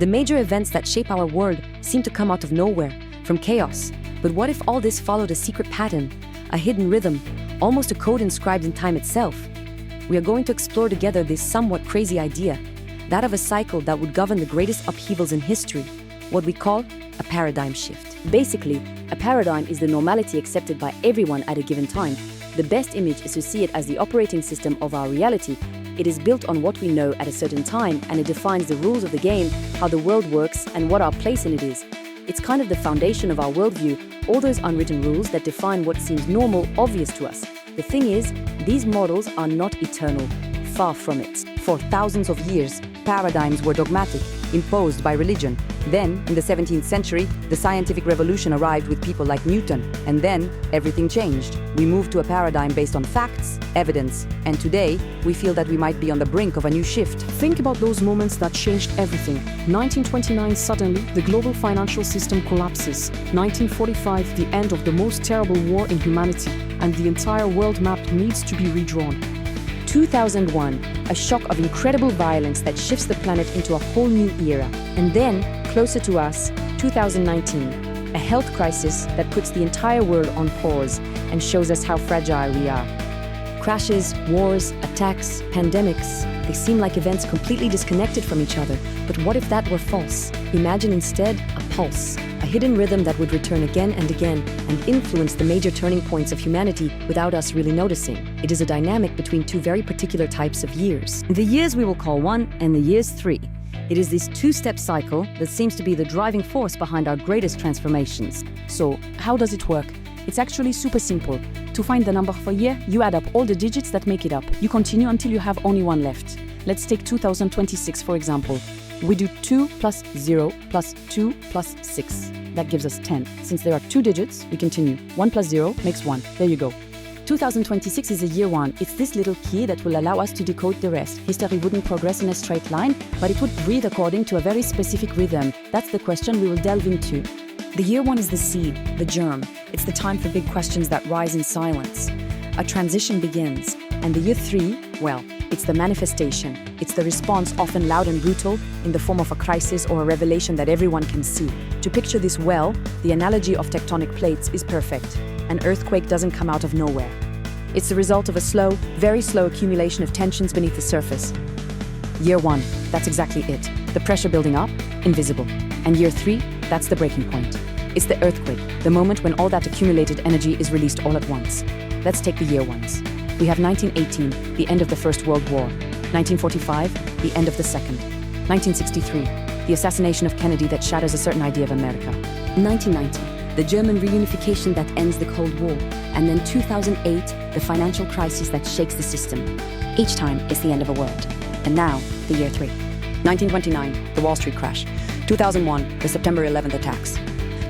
The major events that shape our world seem to come out of nowhere, from chaos. But what if all this followed a secret pattern, a hidden rhythm, almost a code inscribed in time itself? We are going to explore together this somewhat crazy idea, that of a cycle that would govern the greatest upheavals in history, what we call a paradigm shift. Basically, a paradigm is the normality accepted by everyone at a given time. The best image is to see it as the operating system of our reality. It is built on what we know at a certain time, and it defines the rules of the game, how the world works, and what our place in it is. It's kind of the foundation of our worldview, all those unwritten rules that define what seems normal, obvious to us. The thing is, these models are not eternal. Far from it. For thousands of years, paradigms were dogmatic, imposed by religion. Then, in the 17th century, the scientific revolution arrived with people like Newton, and then everything changed. We moved to a paradigm based on facts, evidence, and today, we feel that we might be on the brink of a new shift. Think about those moments that changed everything. 1929, suddenly, the global financial system collapses. 1945, the end of the most terrible war in humanity, and the entire world map needs to be redrawn. 2001, a shock of incredible violence that shifts the planet into a whole new era. And then, closer to us, 2019, a health crisis that puts the entire world on pause and shows us how fragile we are. Crashes, wars, attacks, pandemics, they seem like events completely disconnected from each other. But what if that were false? Imagine instead a pulse, a hidden rhythm that would return again and again and influence the major turning points of humanity without us really noticing. It is a dynamic between two very particular types of years. The years we will call 1 and the years 3. It is this two-step cycle that seems to be the driving force behind our greatest transformations. So, how does it work? It's actually super simple. To find the number of a year, you add up all the digits that make it up. You continue until you have only one left. Let's take 2026, for example. We do 2 plus 0 plus 2 plus 6. That gives us 10. Since there are two digits, we continue. 1 plus 0 makes 1. There you go. 2026 is a year 1. It's this little key that will allow us to decode the rest. History wouldn't progress in a straight line, but it would breathe according to a very specific rhythm. That's the question we will delve into. The year 1 is the seed, the germ. It's the time for big questions that rise in silence. A transition begins. And the year 3, well, it's the manifestation. It's the response, often loud and brutal, in the form of a crisis or a revelation that everyone can see. To picture this well, the analogy of tectonic plates is perfect. An earthquake doesn't come out of nowhere. It's the result of a slow, very slow accumulation of tensions beneath the surface. Year 1, that's exactly it. The pressure building up, invisible. And year 3, that's the breaking point. It's the earthquake, the moment when all that accumulated energy is released all at once. Let's take the year 1s. We have 1918, the end of the First World War. 1945, the end of the Second. 1963, the assassination of Kennedy that shatters a certain idea of America. 1990, the German reunification that ends the Cold War. And then 2008, the financial crisis that shakes the system. Each time, it's the end of a world. And now, the year 3. 1929, the Wall Street crash. 2001, the September 11th attacks.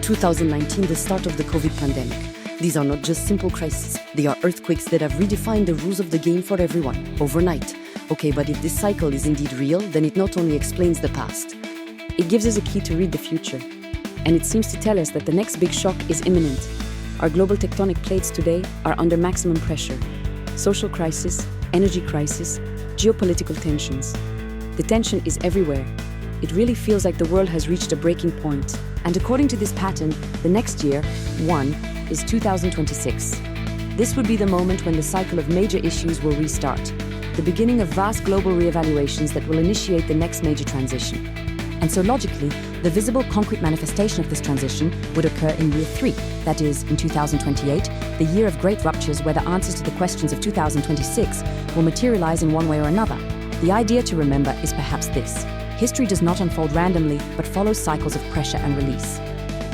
2019, the start of the COVID pandemic. These are not just simple crises, they are earthquakes that have redefined the rules of the game for everyone, overnight. Okay, but if this cycle is indeed real, then it not only explains the past, it gives us a key to read the future. And it seems to tell us that the next big shock is imminent. Our global tectonic plates today are under maximum pressure. Social crisis, energy crisis, geopolitical tensions. The tension is everywhere. It really feels like the world has reached a breaking point. And according to this pattern, the next year, 1, is 2026. This would be the moment when the cycle of major issues will restart, the beginning of vast global reevaluations that will initiate the next major transition. And so logically, the visible concrete manifestation of this transition would occur in year 3, that is, in 2028, the year of great ruptures where the answers to the questions of 2026 will materialize in one way or another. The idea to remember is perhaps this: history does not unfold randomly, but follows cycles of pressure and release.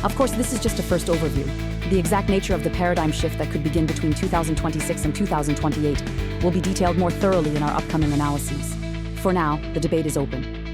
Of course, this is just a first overview. The exact nature of the paradigm shift that could begin between 2026 and 2028 will be detailed more thoroughly in our upcoming analyses. For now, the debate is open.